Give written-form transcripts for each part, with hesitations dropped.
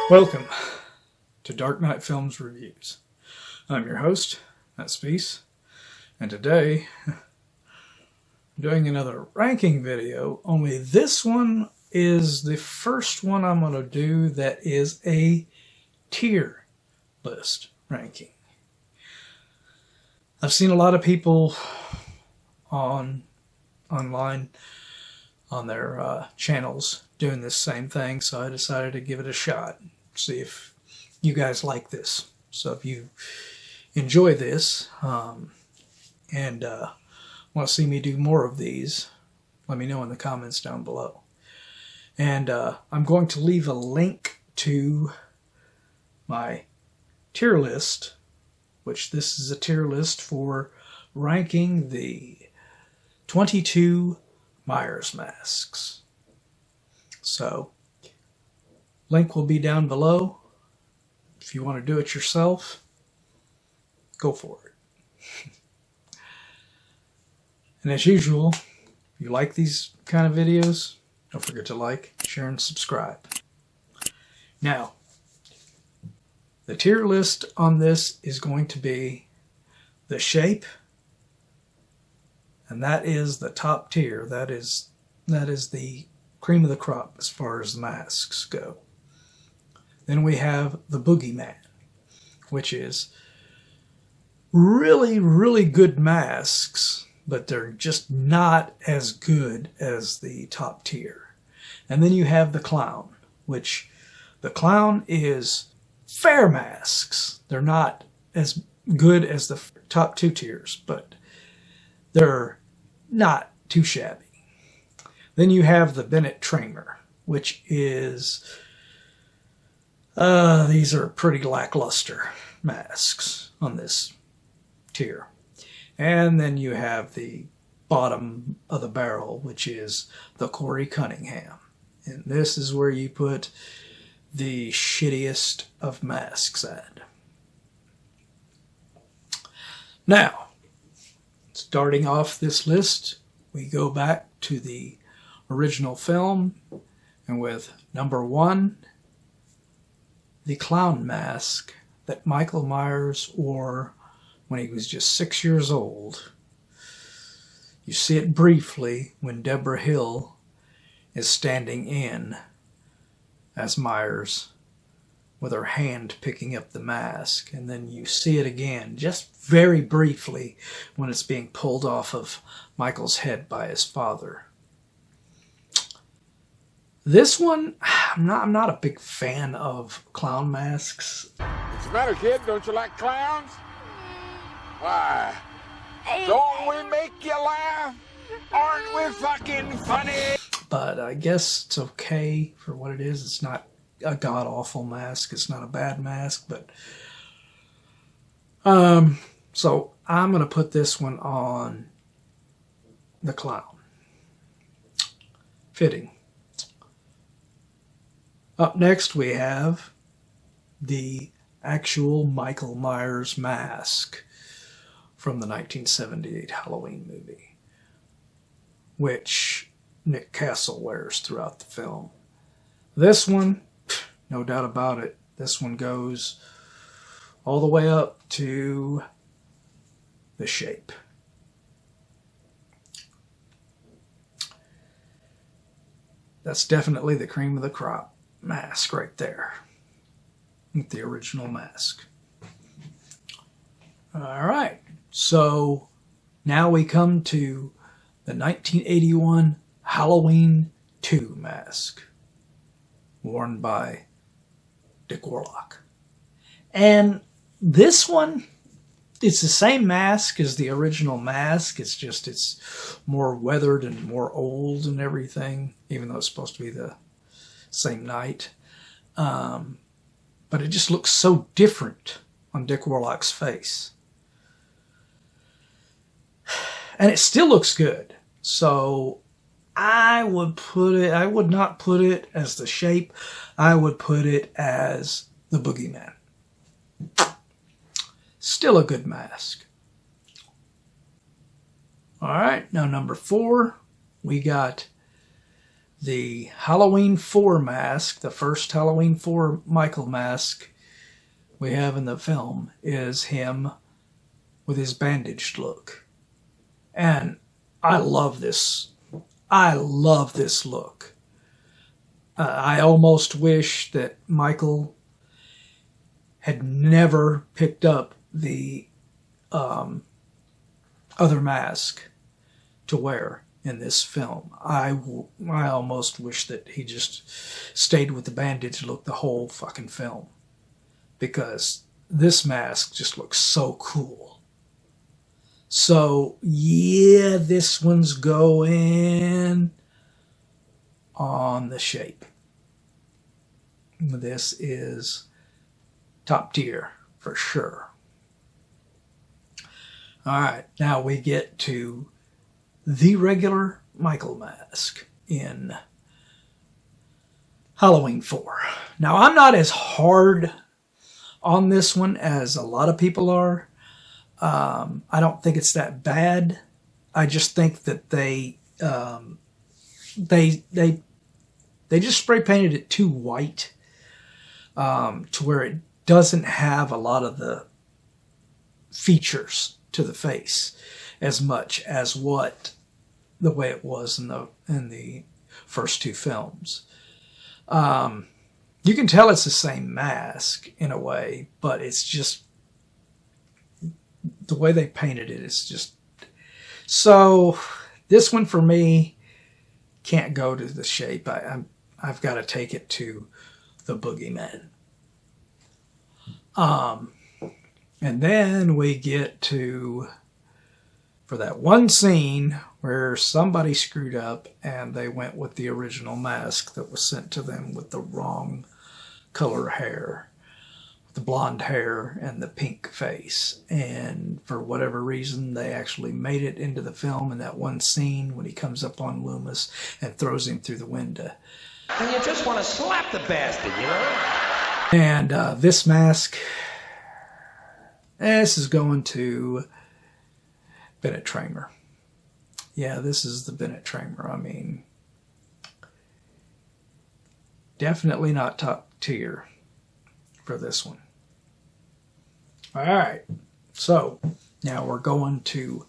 Welcome to Dark Knight Films Reviews. I'm your host, Matt Spease, and today I'm doing another ranking video, only this one is the first one I'm going to do that is a tier list ranking. I've seen a lot of people online on their channels doing this same thing, so I decided to give it a shot, see if you guys like this. So if you enjoy this and want to see me do more of these, let me know in the comments down below. And I'm going to leave a link to my tier list, which this is a tier list for ranking the 22 Myers masks. So, link will be down below. If you want to do it yourself, go for it. And as usual, if you like these kind of videos, don't forget to like, share, and subscribe. Now, the tier list on this is going to be the shape, and that is the top tier. That is the cream of the crop as far as the masks go. Then we have the Boogeyman, which is really, really good masks, but they're just not as good as the top tier. And then you have the Clown, which the Clown is fair masks. They're not as good as the top two tiers, but they're not too shabby. Then you have the Bennett Tramer, which is, these are pretty lackluster masks on this tier. And then you have the bottom of the barrel, which is the Corey Cunningham. And this is where you put the shittiest of masks at. Now, starting off this list, we go back to the original film, and with number 1, the clown mask that Michael Myers wore when he was just 6 years old. You see it briefly when Deborah Hill is standing in as Myers with her hand picking up the mask, and then you see it again just very briefly when it's being pulled off of Michael's head by his father. This one, I'm not a big fan of clown masks. What's the matter, kid? Don't you like clowns? Why? Don't we make you laugh? Aren't we fucking funny? But I guess it's okay for what it is. It's not a god-awful mask. It's not a bad mask, but so I'm going to put this one on the clown. Fitting. Up next we have the actual Michael Myers mask from the 1978 Halloween movie, which Nick Castle wears throughout the film. This one, no doubt about it, this one goes all the way up to the shape. That's definitely the cream of the crop mask right there, with the original mask. Alright, so now we come to the 1981 Halloween 2 mask, worn by Dick Warlock. And this one, it's the same mask as the original mask. It's just, it's more weathered and more old and everything, even though it's supposed to be the same night. But it just looks so different on Dick Warlock's face. And it still looks good. So I would not put it as the shape. I would put it as the Boogeyman. Still a good mask. Alright, now number 4, we got the Halloween 4 mask, the first Halloween 4 Michael mask we have in the film, is him with his bandaged look. And I love this. I love this look. I almost wish that Michael had never picked up the other mask to wear in this film. I almost wish that he just stayed with the bandage look the whole fucking film, because this mask just looks so cool. So yeah, this one's going on the shape. This is top tier for sure. All right, now we get to the regular Michael mask in Halloween 4. Now, I'm not as hard on this one as a lot of people are. I don't think it's that bad. I just think that they just spray painted it too white, to where it doesn't have a lot of the features to the face as much as what the way it was in the first two films. You can tell it's the same mask in a way, but it's just the way they painted it is just... So this one for me can't go to the shape. I've got to take it to the Boogeyman. And then we get to, for that one scene where somebody screwed up and they went with the original mask that was sent to them with the wrong color hair, the blonde hair and the pink face. And for whatever reason, they actually made it into the film in that one scene when he comes up on Loomis and throws him through the window. And you just want to slap the bastard, you know? And this mask, this is going to Bennett Tramer. Yeah, this is the Bennett Tramer. I mean, definitely not top tier for this one. All right, so now we're going to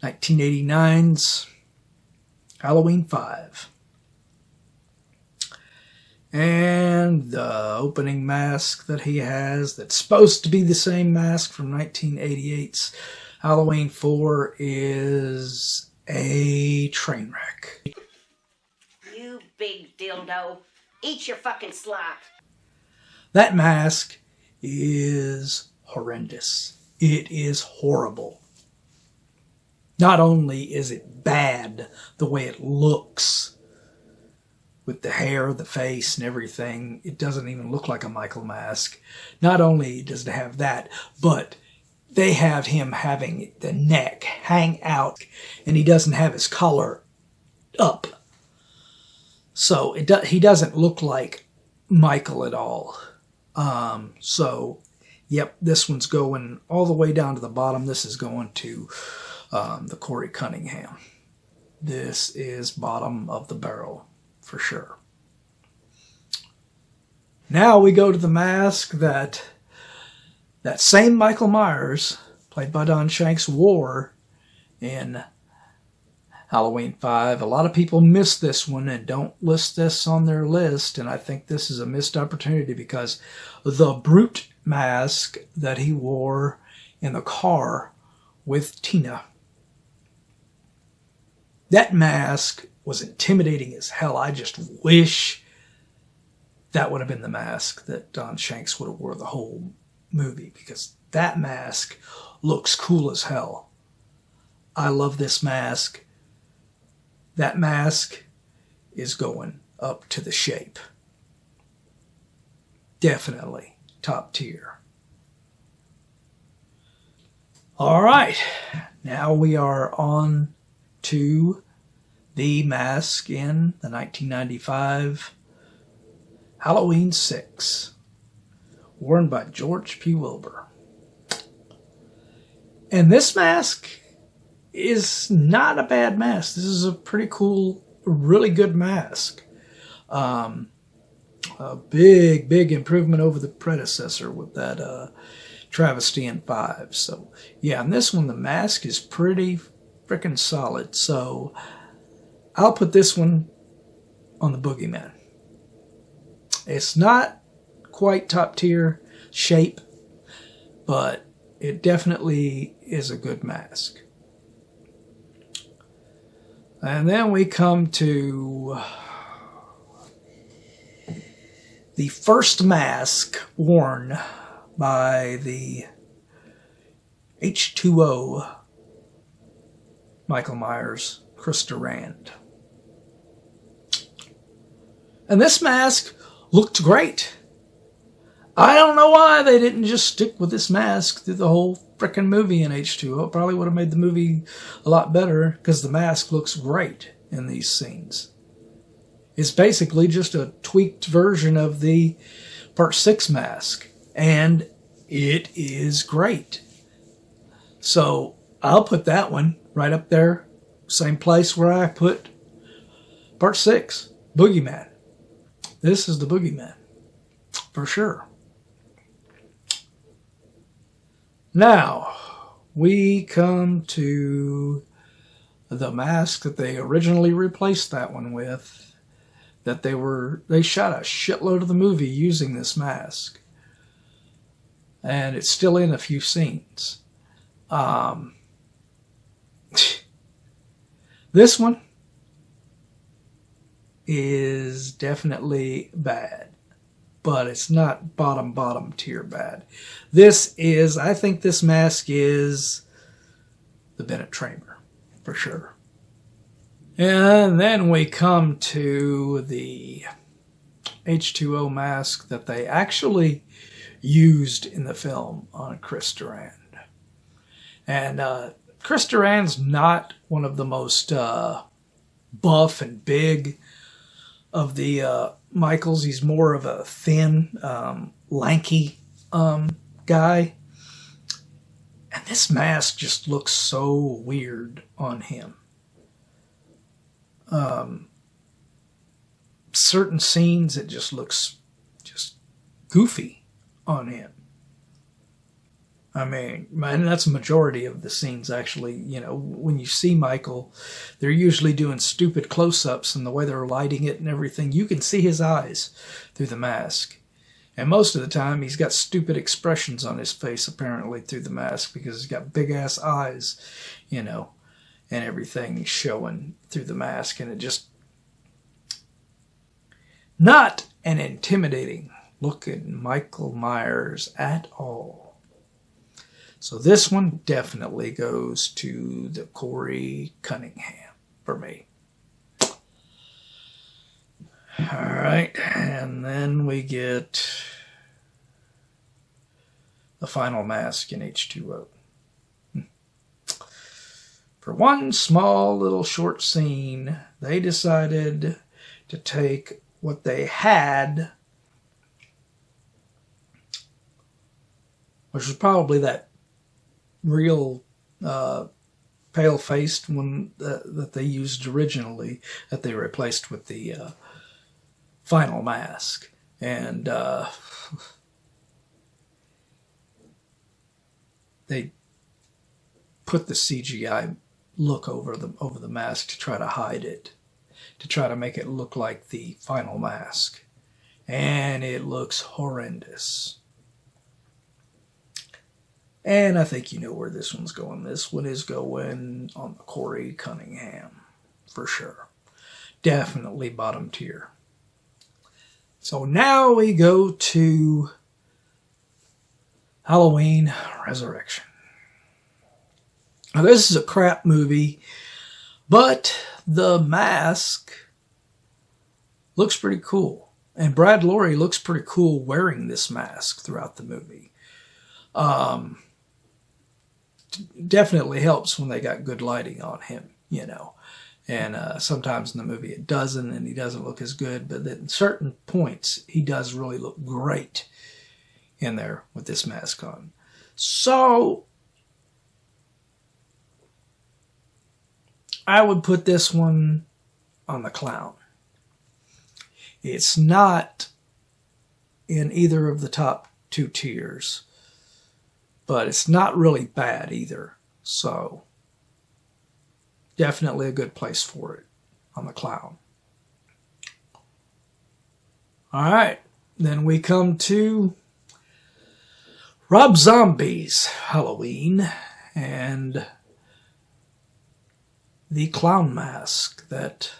1989's Halloween 5. And the opening mask that he has, that's supposed to be the same mask from 1988's Halloween 4, is a train wreck. You big dildo. Eat your fucking slop. That mask is horrendous. It is horrible. Not only is it bad the way it looks, with the hair, the face, and everything, it doesn't even look like a Michael mask. Not only does it have that, but they have him having the neck hang out, and he doesn't have his collar up. So he doesn't look like Michael at all. So, yep, this one's going all the way down to the bottom. This is going to the Corey Cunningham. This is bottom of the barrel for sure. Now we go to the mask that same Michael Myers, played by Don Shanks, wore in Halloween 5. A lot of people miss this one and don't list this on their list, and I think this is a missed opportunity because the Brute mask that he wore in the car with Tina, that mask was intimidating as hell. I just wish that would have been the mask that Don Shanks would have wore the whole movie, because that mask looks cool as hell. I love this mask. That mask is going up to the shape. Definitely top tier. All right, now we are on to the mask in the 1995 Halloween 6, worn by George P. Wilbur. And this mask is not a bad mask. This is a pretty cool, really good mask. A big improvement over the predecessor with that travesty in 5. So, yeah, and this one, the mask is pretty freaking solid. So, I'll put this one on the Boogeyman. It's not quite top tier shape, but it definitely is a good mask. And then we come to the first mask worn by the H2O Michael Myers, Chris Durand. And this mask looked great. I don't know why they didn't just stick with this mask through the whole frickin' movie in H2O. It probably would have made the movie a lot better because the mask looks great in these scenes. It's basically just a tweaked version of the Part 6 mask, and it is great. So I'll put that one right up there, same place where I put Part 6, Boogeyman. This is the Boogeyman, for sure. Now, we come to the mask that they originally replaced that one with. That they shot a shitload of the movie using this mask. And it's still in a few scenes. This one is definitely bad. But it's not bottom tier bad. I think this mask is the Bennett Tramer, for sure. And then we come to the H2O mask that they actually used in the film on Chris Durand. And Chris Durand's not one of the most buff and big of the Michaels. He's more of a thin, lanky guy. And this mask just looks so weird on him. Certain scenes, it just looks just goofy on him. I mean, and that's a majority of the scenes, actually. You know, when you see Michael, they're usually doing stupid close-ups, and the way they're lighting it and everything, you can see his eyes through the mask. And most of the time, he's got stupid expressions on his face, apparently, through the mask, because he's got big-ass eyes, you know, and everything showing through the mask, and it just... not an intimidating looking Michael Myers at all. So this one definitely goes to the Corey Cunningham for me. Alright, and then we get the final mask in H2O. For one small little short scene, they decided to take what they had, which was probably that real pale-faced one that they used originally, that they replaced with the final mask. And they put the CGI look over the mask to try to hide it, to try to make it look like the final mask. And it looks horrendous. And I think you know where this one's going. This one is going on the Corey Cunningham, for sure. Definitely bottom tier. So now we go to Halloween Resurrection. Now this is a crap movie, but the mask looks pretty cool. And Brad Lorry looks pretty cool wearing this mask throughout the movie. Definitely helps when they got good lighting on him, you know. And sometimes in the movie it doesn't, and he doesn't look as good. But at certain points, he does really look great in there with this mask on. So I would put this one on the clown. It's not in either of the top 2 tiers, but it's not really bad either. So definitely a good place for it on the Clown. All right, then we come to Rob Zombie's Halloween and the clown mask that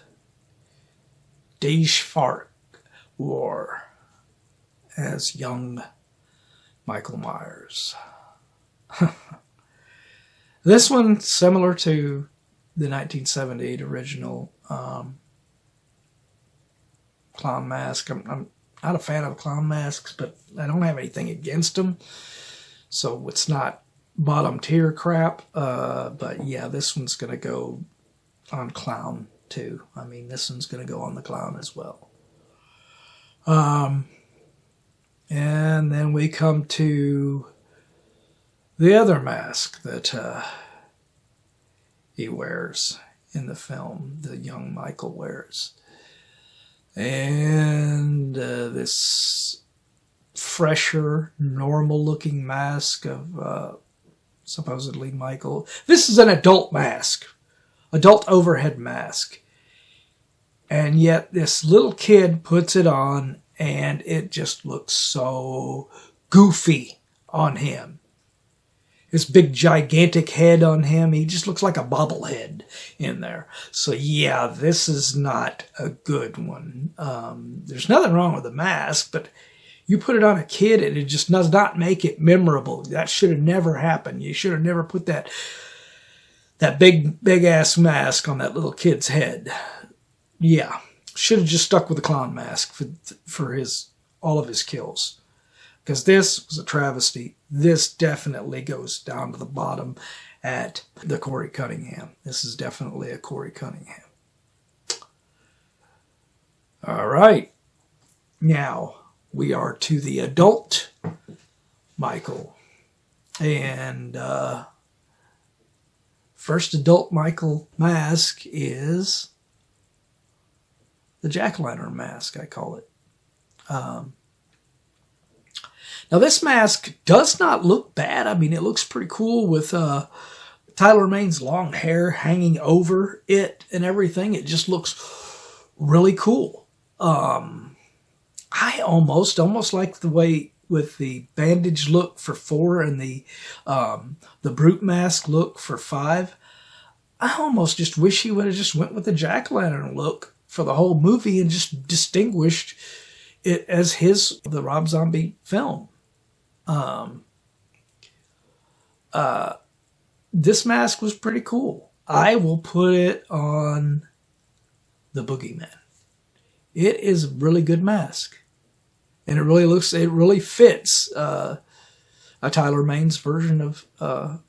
Dej Fark wore as young Michael Myers. This one, similar to the 1978 original clown mask. I'm not a fan of clown masks, but I don't have anything against them. So it's not bottom tier crap. But yeah, this one's going to go on clown too. I mean, this one's going to go on the clown as well. And then we come to the other mask that he wears in the film, the young Michael wears. And this fresher, normal-looking mask of supposedly Michael. This is an adult mask, adult overhead mask. And yet this little kid puts it on, and it just looks so goofy on him. His big gigantic head on him, he just looks like a bobblehead in there. So yeah, this is not a good one. There's nothing wrong with the mask, but you put it on a kid and it just does not make it memorable. That should have never happened. You should have never put that big ass mask on that little kid's head. Yeah, should have just stuck with the clown mask for all of his kills. Because this was a travesty. This definitely goes down to the bottom at the Corey Cunningham. This is definitely a Corey Cunningham. All right. Now we are to the adult Michael. And first adult Michael mask is the jack-o'-lantern mask, I call it. Now, this mask does not look bad. I mean, it looks pretty cool with Tyler Mane's long hair hanging over it and everything. It just looks really cool. I almost like the way with the bandage look for 4 and the brute mask look for 5. I almost just wish he would have just went with the jack-o'-lantern look for the whole movie and just distinguished it as the Rob Zombie film. This mask was pretty cool. I will put it on the Boogeyman. It is a really good mask. And it really fits a Tyler Mane's version of the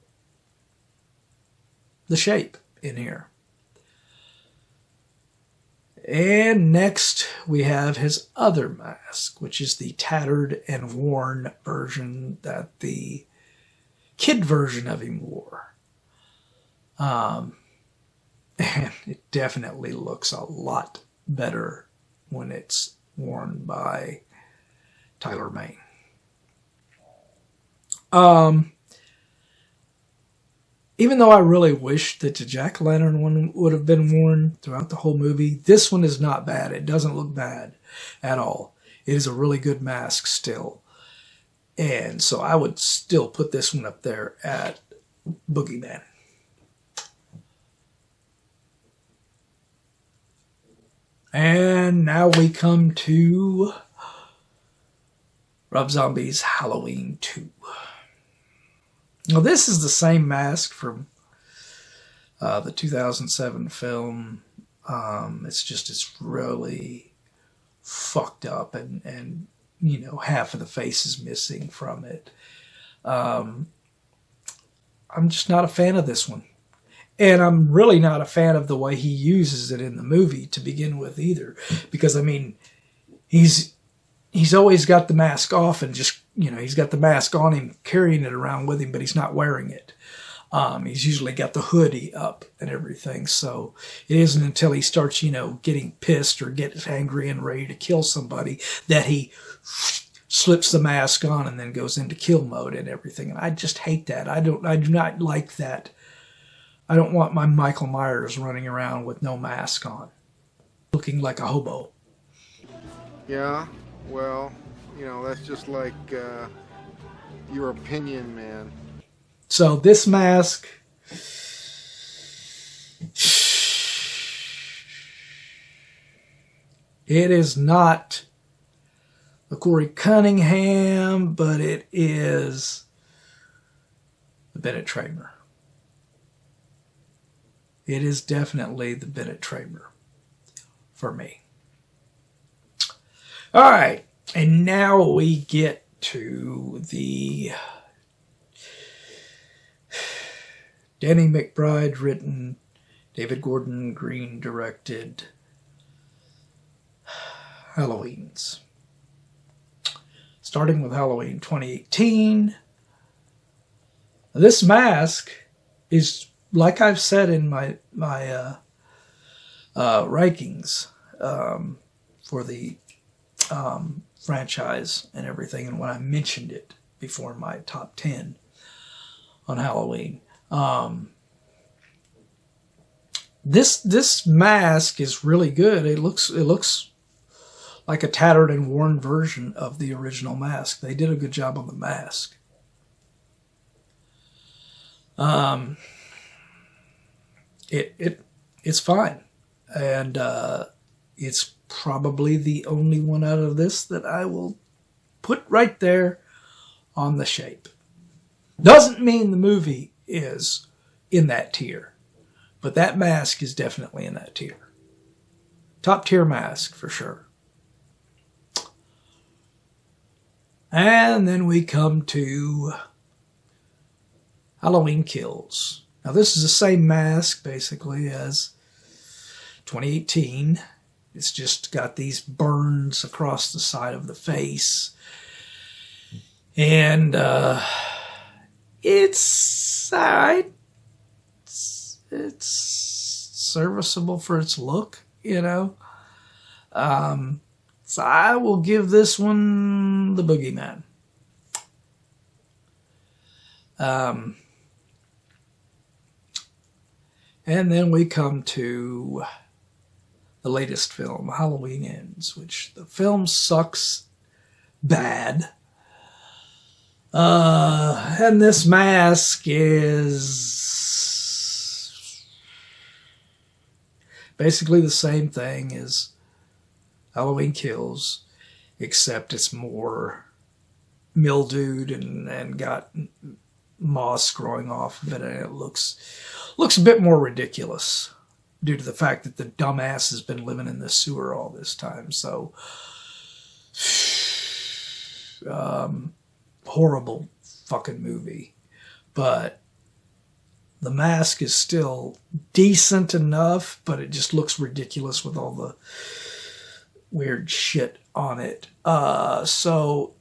shape in here. And next we have his other mask, which is the tattered and worn version that the kid version of him wore. And it definitely looks a lot better when it's worn by Tyler Mane. Even though I really wish that the jack-o'-lantern one would have been worn throughout the whole movie, this one is not bad. It doesn't look bad at all. It is a really good mask still. And so I would still put this one up there at Boogeyman. And now we come to Rob Zombie's Halloween 2. Now, this is the same mask from the 2007 film. It's really fucked up and half of the face is missing from it. I'm just not a fan of this one. And I'm really not a fan of the way he uses it in the movie to begin with either. Because, I mean, he's always got the mask off and just, he's got the mask on him, carrying it around with him, but he's not wearing it. He's usually got the hoodie up and everything. So it isn't until he starts, getting pissed or gets angry and ready to kill somebody that he slips the mask on and then goes into kill mode and everything. And I just hate that. I do not like that. I don't want my Michael Myers running around with no mask on, looking like a hobo. Yeah, well, that's just like your opinion, man. So this mask, it is not the Corey Cunningham, but it is the Bennett Tramer. It is definitely the Bennett Tramer for me. All right, and now we get to the Danny McBride written, David Gordon Green directed Halloweens. Starting with Halloween 2018. This mask is, like I've said in my rankings for the franchise and everything, and when I mentioned it before in my top 10 on Halloween, this mask is really good. It looks like a tattered and worn version of the original mask. They did a good job on the mask. It's fine, and it's probably the only one out of this that I will put right there on the shape. Doesn't mean the movie is in that tier, but that mask is definitely in that tier. Top tier mask for sure. And then we come to Halloween Kills. Now this is the same mask basically as 2018. It's just got these burns across the side of the face. And it's alright. It's serviceable for its look, So I will give this one the Boogeyman. And then we come to the latest film, Halloween Ends, which the film sucks bad. And this mask is basically the same thing as Halloween Kills, except it's more mildewed and got moss growing off of it, and it looks a bit more ridiculous due to the fact that the dumbass has been living in the sewer all this time. So horrible fucking movie, but the mask is still decent enough, but it just looks ridiculous with all the weird shit on it. So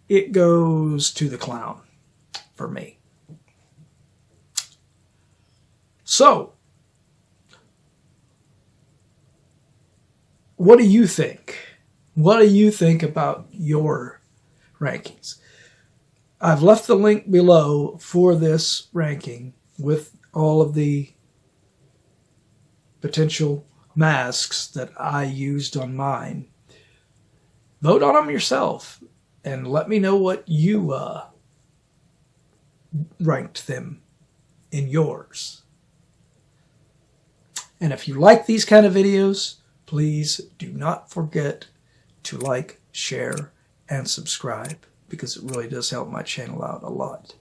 it goes to the clown for me. So, what do you think? What do you think about your rankings? I've left the link below for this ranking with all of the potential masks that I used on mine. Vote on them yourself and let me know what you ranked them in yours. And if you like these kind of videos, please do not forget to like, share, and subscribe, because it really does help my channel out a lot.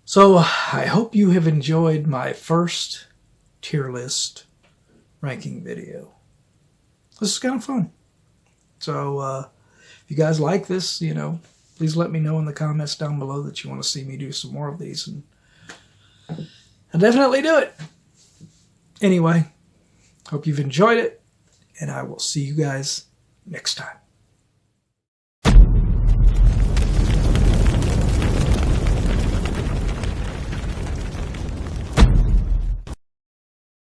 So I hope you have enjoyed my first tier list ranking video. This is kind of fun. So if you guys like this, please let me know in the comments down below that you want to see me do some more of these, and I'll definitely do it. Anyway, hope you've enjoyed it, and I will see you guys next time.